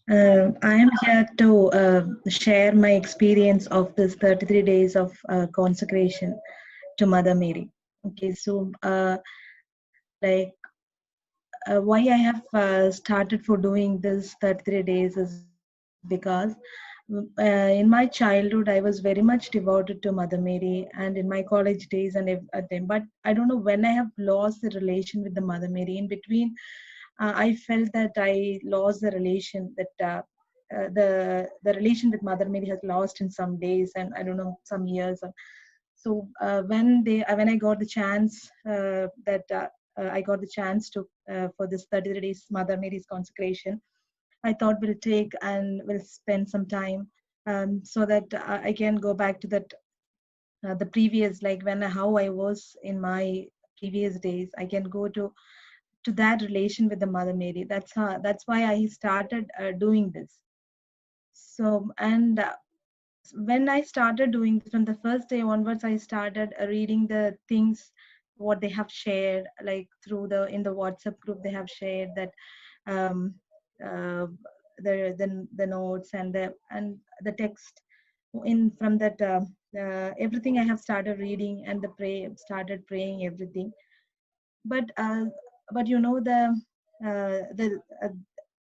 I am here to share my experience of this 33 days of consecration to Mother Mary. Okay, so like why I have started for doing this 33 days is because in my childhood I was very much devoted to Mother Mary, and in my college days and everything. But I don't know when I have lost the relation with the Mother Mary. In between, I felt that I lost the relation that. The relation with Mother Mary has lost in some days, and I don't know, some years. So when I got the chance that I got the chance to for this 33 days Mother Mary's consecration, I thought we'll take and we'll spend some time so that I can go back to that the previous, like when how I was in my previous days. I can go to that relation with the Mother Mary. That's why I started doing this. So and when I started doing from the first day onwards, I started reading the things what they have shared, like through the in the WhatsApp group they have shared that um, uh, the notes and the text in from that everything I have started reading and the pray started praying everything. But the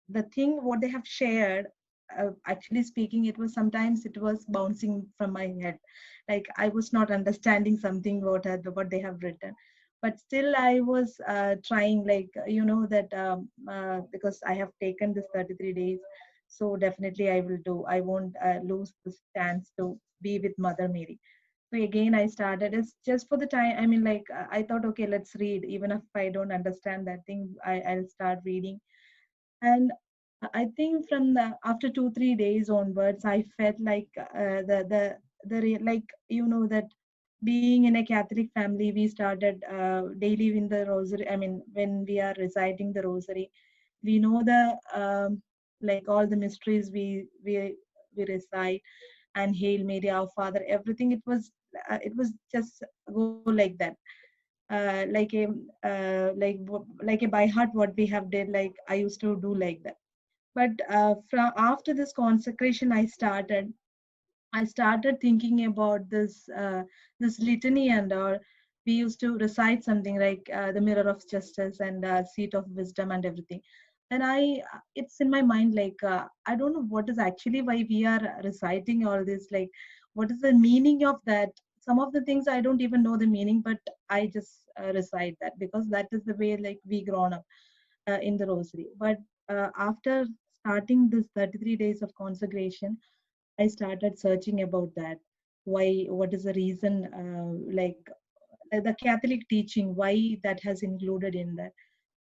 the thing what they have shared, actually speaking, it was sometimes it was bouncing from my head, like I was not understanding something what they have written. But still I was trying, like that because I have taken this 33 days, so definitely I will do. I won't lose this chance to be with Mother Mary. So again I started. It's just for the time, I mean, like I thought, okay, let's read. Even if I don't understand that thing, I'll start reading. And I think from the after 2 3 days onwards, I felt like like that being in a Catholic family, we started daily in the rosary. I mean, when we are reciting the rosary, we know the like all the mysteries we recite, and Hail Mary, Our Father, everything. It was just go like that, like a like a by heart what we have did. Like I used to do like that. But from after this consecration, I started thinking about this litany, and we used to recite something like the Mirror of Justice and Seat of Wisdom and everything. And it's in my mind, like I don't know what is actually why we are reciting all this. Like, what is the meaning of that? Some of the things I don't even know the meaning, but I just recite that because that is the way like we grown up in the Rosary. But after starting this 33 days of consecration, I started searching about that. Why? What is the reason? Like the Catholic teaching, why that has included in that.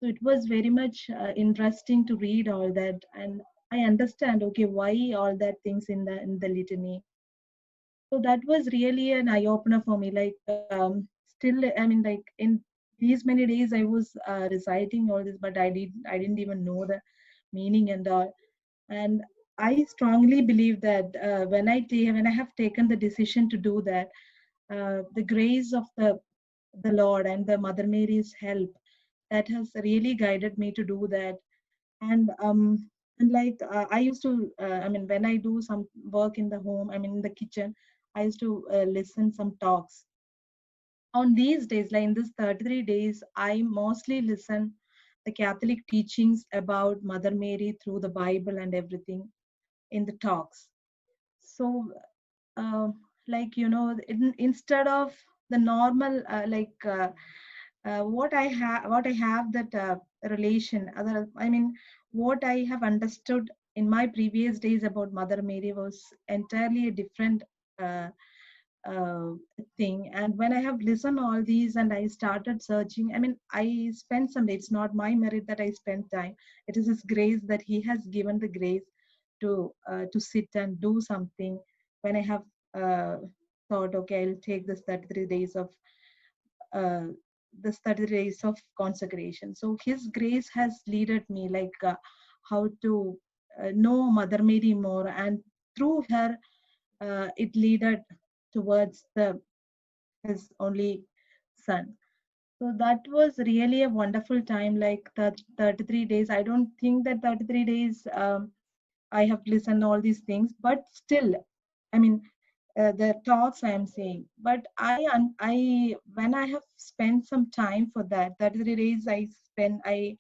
So it was very much interesting to read all that, and I understand. Okay, why all that things in the litany. So that was really an eye opener for me. Like still, I mean, like in these many days, I was reciting all this, but I didn't even know the meaning and all. And I strongly believe that when I have taken the decision to do that, the grace of the Lord and the Mother Mary's help, that has really guided me to do that. And like I used to I mean, when I do some work in the home, I mean in the kitchen, I used to listen some talks on these days. Like in this 33 days, I mostly listen the Catholic teachings about Mother Mary through the Bible and everything in the talks. So uh, like instead of the normal what I have that relation other, I mean, what I have understood in my previous days about Mother Mary was entirely a different uh, uh, thing. And when I have listened all these and I started searching, I mean, I spent some days. It's not my merit that I spent time. It is His grace that He has given the grace to sit and do something. When I have uh, thought, okay, I'll take this 33 days of uh, this 30 days of consecration. So His grace has leaded me, like how to know Mother Mary more, and through her, it leaded towards the His only Son. So that was really a wonderful time, like the 33 days. I don't think that 33 days. I have listened all these things, but still, I mean, the talks I am saying. But I when I have spent some time for that, that is the days I spend. I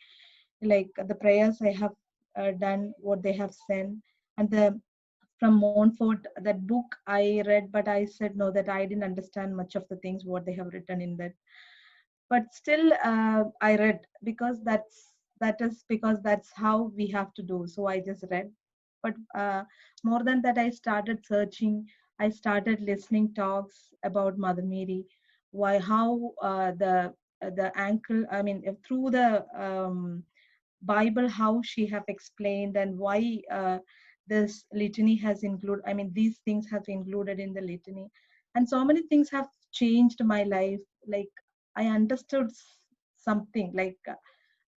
like the prayers I have done, what they have sent, and the from Montfort, that book I read, but I said no, that I didn't understand much of the things what they have written in that. But still, I read because that is because that's how we have to do. So I just read. But more than that, I started searching. I started listening talks about Mother Mary, why how the ankle. I mean, through the Bible, how she have explained and why this litany has included. I mean, these things have included in the litany, and so many things have changed my life. Like I understood something. Like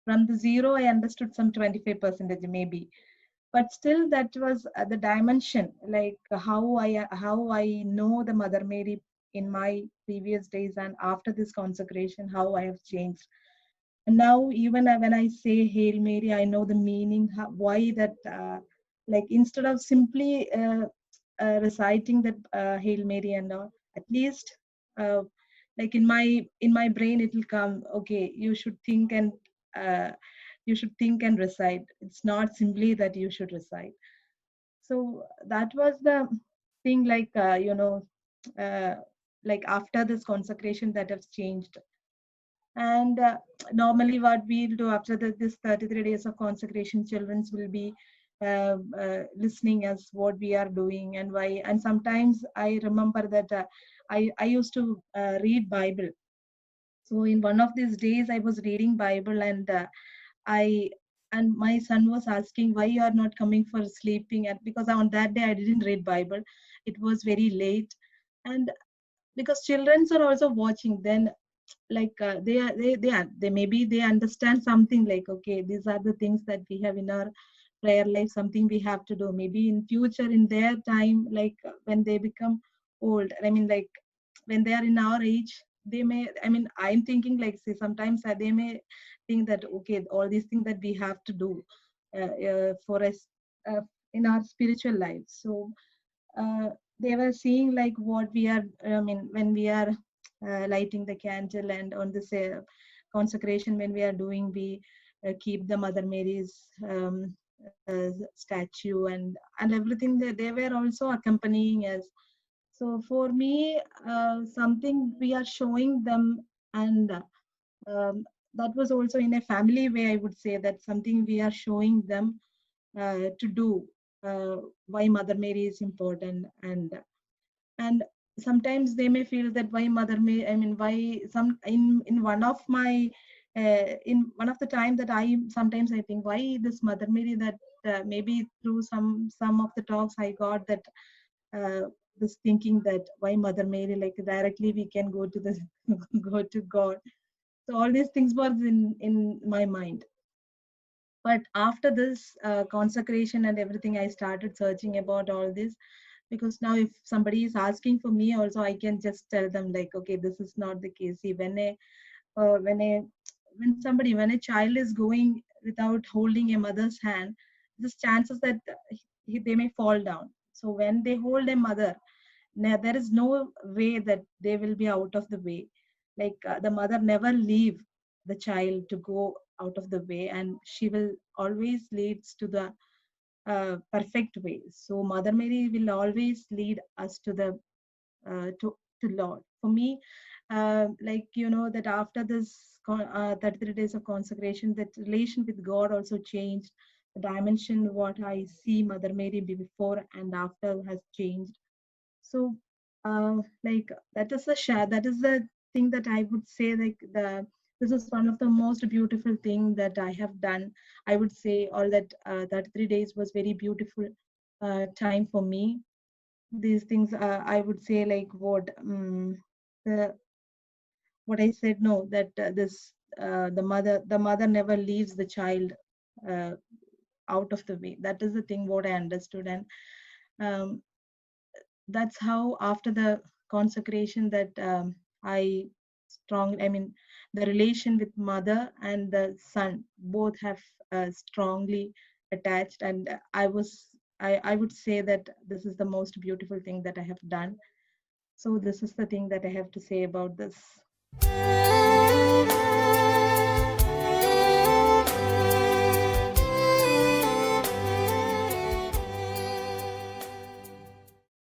from the zero, I understood some 25% maybe, but still that was the dimension. Like how I know the Mother Mary in my previous days and after this consecration, how I have changed. And now, even when I say Hail Mary, I know the meaning, why that, like, instead of simply reciting that Hail Mary and all, at least, uh, like in my brain, it will come. Okay, uh, you should think and recite. It's not simply that you should recite. So that was the thing. Like uh, like after this consecration, that has changed. And normally, what we'll do after this 33 days of consecration, children will be listening as what we are doing and why. And sometimes I remember that I used to read Bible. So in one of these days, I was reading Bible, and I and my son was asking why you are not coming for sleeping. And because on that day I didn't read Bible, it was very late, and because children are also watching, then like they maybe they understand something, like okay, these are the things that we have in our prayer life, something we have to do. Maybe in future, in their time, like when they become old, I mean, like when they are in our age, they may, I mean, I'm thinking like, say, sometimes they may think that okay, all these things that we have to do for us uh, in our spiritual life. So uh, they were seeing like what we are, I mean, when we are lighting the candle, and on this consecration, when we are doing, we keep the Mother Mary's statue, and everything, they were also accompanying us. So for me, something we are showing them, and that was also in a family way, I would say, that something we are showing them to do, uh, why Mother Mary is important. And sometimes they may feel that why Mother Mary, I mean, why some in one of my in one of the time that I sometimes I think, why this Mother Mary, that maybe through some of the talks I got, that uh, this thinking that why Mother Mary, like directly we can go to the go to God. So all these things were in my mind. But after this consecration and everything, I started searching about all this, because now if somebody is asking for me also, I can just tell them like, okay, this is not the case. See, uh, when a when a child is going without holding a mother's hand, there's chances that they may fall down. So when they hold a mother, there is no way that they will be out of the way. Like the mother never leave the child to go out of the way, and she will always leads to the perfect way. So Mother Mary will always lead us to the to Lord. For me, like that after this 33 days of consecration, that relation with God also changed. The dimension what I see Mother Mary before and after has changed. So like that is the share, that is the thing that I would say, like the this is one of the most beautiful thing that I have done, I would say. All that that 3 days was very beautiful time for me. These things, I would say, like the what I said, no, that this the mother never leaves the child uh, out of the way. That is the thing what I understood. And um, that's how after the consecration that I strong, I mean, the relation with mother and the son both have strongly attached. And I was I would say that this is the most beautiful thing that I have done. So this is the thing that I have to say about this.